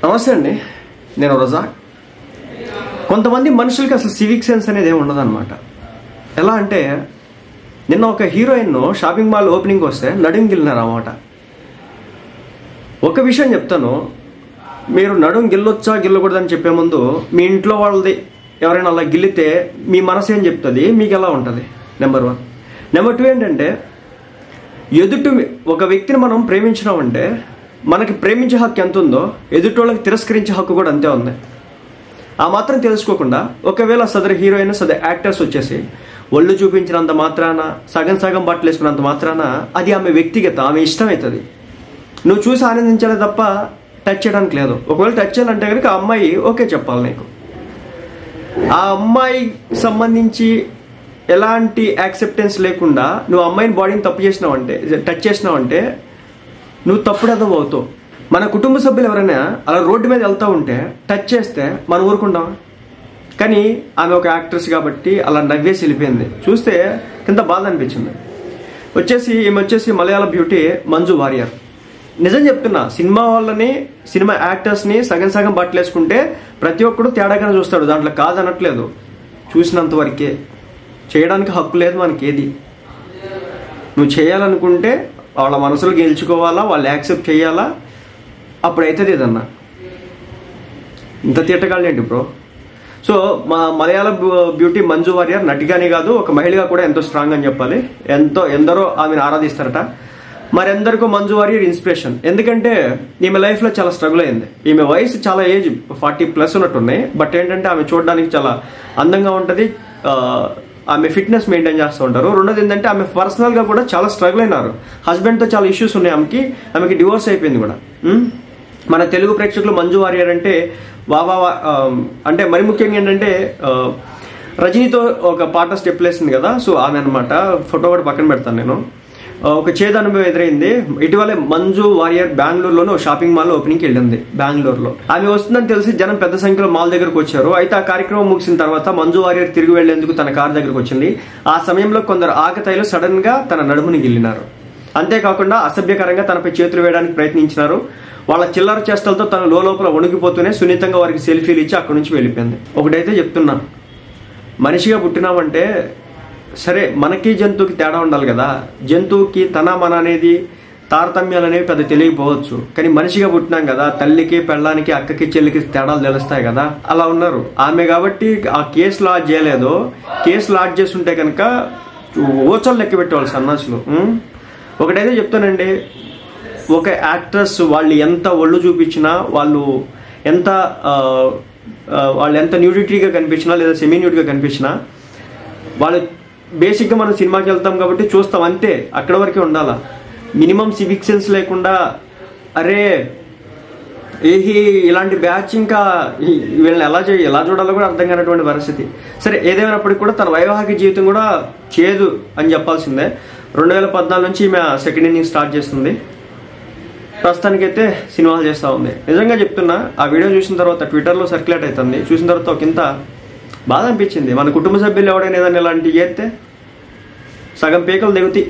నమస్తే అండి, నేను రోజా. కొంతమంది మనుషులకి అసలు సివిక్ సెన్స్ అనేది ఏమి ఉండదన్నమాట. ఎలా అంటే నిన్న ఒక హీరోయిన్ షాపింగ్ మాల్ ఓపెనింగ్ వస్తే నడుం గిల్లినారు అన్నమాట. ఒక విషయం చెప్తాను, మీరు నడుం గిల్లొచ్చా గిల్లకూడదని చెప్పే ముందు మీ ఇంట్లో వాళ్ళది ఎవరైనా అలా గిల్లితే మీ మనసు ఏం చెప్తుంది, మీకు ఎలా ఉంటుంది? నెంబర్ 1. నెంబర్ 2 ఏంటంటే, ఎదుటి ఒక వ్యక్తిని మనం ప్రేమించినామంటే మనకి ప్రేమించే హక్కు ఎంత ఉందో ఎదుటోళ్ళకి తిరస్కరించే హక్కు కూడా అంతే ఉంది. ఆ మాత్రం తెలుసుకోకుండా ఒకవేళ సదరు హీరోయిన్ సదరు యాక్టర్స్ వచ్చేసి ఒళ్ళు చూపించినంత మాత్రాన, సగం సగం బట్టలు వేసుకున్నంత మాత్రాన అది ఆమె వ్యక్తిగత, ఆమె ఇష్టం అవుతుంది. నువ్వు చూసి ఆనందించాలే తప్ప టచ్ చేయడానికి లేదు. ఒకవేళ టచ్ చేయాలంటే కనుక ఆ అమ్మాయి ఓకే చెప్పాలి నీకు. ఆ అమ్మాయికి సంబంధించి ఎలాంటి యాక్సెప్టెన్స్ లేకుండా నువ్వు అమ్మాయిని బాడీని తప్పు చేసినావంటే, టచ్ చేసినావంటే నువ్వు తప్పుడేదో అవుతావు. మన కుటుంబ సభ్యులు ఎవరైనా అలా రోడ్డు మీద వెళ్తూ ఉంటే టచ్ చేస్తే మనం ఊరుకుంటాం. కానీ ఆమె ఒక యాక్ట్రెస్ కాబట్టి అలా నవ్వేసి వెళ్ళిపోయింది. చూస్తే ఎంత బాధ అనిపించింది. ఈమె వచ్చేసి మలయాళ బ్యూటీ మంజు వారియర్. నిజం చెప్తున్నా, సినిమా వాళ్ళని, సినిమా యాక్టర్స్ని సగం సగం బట్టలు వేసుకుంటే ప్రతి ఒక్కడు తేడాగానే చూస్తాడు, దాంట్లో కాదనట్లేదు. చూసినంత వరకే, చేయడానికి హక్కు లేదు మనకేది. నువ్వు చేయాలనుకుంటే వాళ్ళ మనసులు గెలుచుకోవాలా, వాళ్ళు యాక్సెప్ట్ చేయాలా, అప్పుడైతుంది ఏదన్నా. ఇంత తీటగాళ్ళు ఏంటి బ్రో? సో మా మలయాళ బ్యూటీ మంజు వారియర్ నటిగానే కాదు, ఒక మహిళగా కూడా ఎంతో స్ట్రాంగ్ అని చెప్పాలి. ఎందరో ఆమెను ఆరాధిస్తారట. మరెందరికో మంజు వారియర్ ఇన్స్పిరేషన్. ఎందుకంటే ఈమె లైఫ్లో చాలా స్ట్రగుల్ అయింది. ఈమె వయసు చాలా ఏజ్ 40+ ఉన్నట్టున్నాయి. బట్ ఏంటంటే ఆమె చూడడానికి చాలా అందంగా ఉంటుంది. ఆమె ఫిట్నెస్ మెయింటైన్ చేస్తూ ఉంటారు. రెండోది ఏంటంటే ఆమె పర్సనల్గా కూడా చాలా స్ట్రగుల్ అయినారు. హస్బెండ్తో చాలా ఇష్యూస్ ఉన్నాయి ఆమెకి డివోర్స్ అయిపోయింది కూడా. మన తెలుగు ప్రేక్షకులు మంజు వారియర్ అంటే అంటే మరి ముఖ్యంగా ఏంటంటే రజనీతో ఒక పాట స్టెప్ వేసింది కదా, సో ఆమె అనమాట. ఫోటో కూడా పక్కన పెడతాను నేను. ఒక చేదు అనుభవం ఎదురైంది. ఇటీవలే మంజు వారియర్ బెంగళూరులోనే ఒక షాపింగ్ మాల్ ఓపెనింగ్కి వెళ్ళింది బెంగళూరులో. ఆమె వస్తుందని తెలిసి జనం పెద్ద సంఖ్యలో మాల్ దగ్గరకు వచ్చారు. అయితే ఆ కార్యక్రమం ముగిసిన తర్వాత మంజు వారియర్ తిరిగి వెళ్లేందుకు తన కారు దగ్గరకు వచ్చింది. ఆ సమయంలో కొందరు ఆకతాయిలు సడన్ గా తన నడుముని గిల్లినారు. అంతేకాకుండా అసభ్యకరంగా తనపై చేతులు వేయడానికి ప్రయత్నించినారు. వాళ్ళ చిల్లర చేష్టలతో తన లోపల వణికిపోతూనే సున్నితంగా వారికి సెల్ఫీలు ఇచ్చి అక్కడి నుంచి వెళ్ళిపోయింది. ఒకటైతే చెప్తున్నా, మనిషిగా పుట్టినామంటే సరే, మనకి జంతువుకి తేడా ఉండాలి కదా. జంతువుకి తన మన అనేది, తారతమ్యాలు అనేవి పెద్ద తెలియకపోవచ్చు. కానీ మనిషిగా పుట్టినాం కదా, తల్లికి, పెళ్ళానికి, అక్కకి, చెల్లికి తేడాలు తెలుస్తాయి కదా. అలా ఉన్నారు ఆమె. కాబట్టి ఆ కేసు లాడ్జ్ చేయలేదు. కేసు లాడ్జ్ చేస్తుంటే కనుక ఓచలు లెక్క పెట్టేవాళ్ళు సన్నాసులు. ఒకటైతే చెప్తానండి, ఒక యాక్ట్రెస్ వాళ్ళు ఎంత ఒళ్ళు చూపించినా, వాళ్ళు ఎంత న్యూడిటీగా కనిపించినా లేదా సెమీ న్యూడ్గా కనిపించినా, వాళ్ళు బేసిక్గా మనం సినిమాకి వెళ్తాం కాబట్టి చూస్తాం అంతే, అక్కడ వరకే ఉండాలా. మినిమం సివిక్ సెన్స్ లేకుండా అరే ఇలాంటి బ్యాచ్ ఇంకా వీళ్ళని ఎలా చూడాలో కూడా అర్థం కానటువంటి పరిస్థితి. సరే, ఏదేమైనప్పటికీ కూడా తన వైవాహిక జీవితం కూడా చేదు అని చెప్పాల్సిందే. 2014 నుంచి ఈమె సెకండ్ ఇన్నింగ్ స్టార్ట్ చేస్తుంది. ప్రస్తుతానికైతే సినిమాలు చేస్తూ ఉంది. నిజంగా చెప్తున్నా, ఆ వీడియో చూసిన తర్వాత ట్విట్టర్లో సర్క్యులేట్ అవుతుంది. చూసిన తర్వాత ఒకంత బాధ అనిపించింది. మన కుటుంబ సభ్యులు ఎవడైనా ఏదైనా ఇలాంటివి చేస్తే సగం పీకలు దిగుతాయి.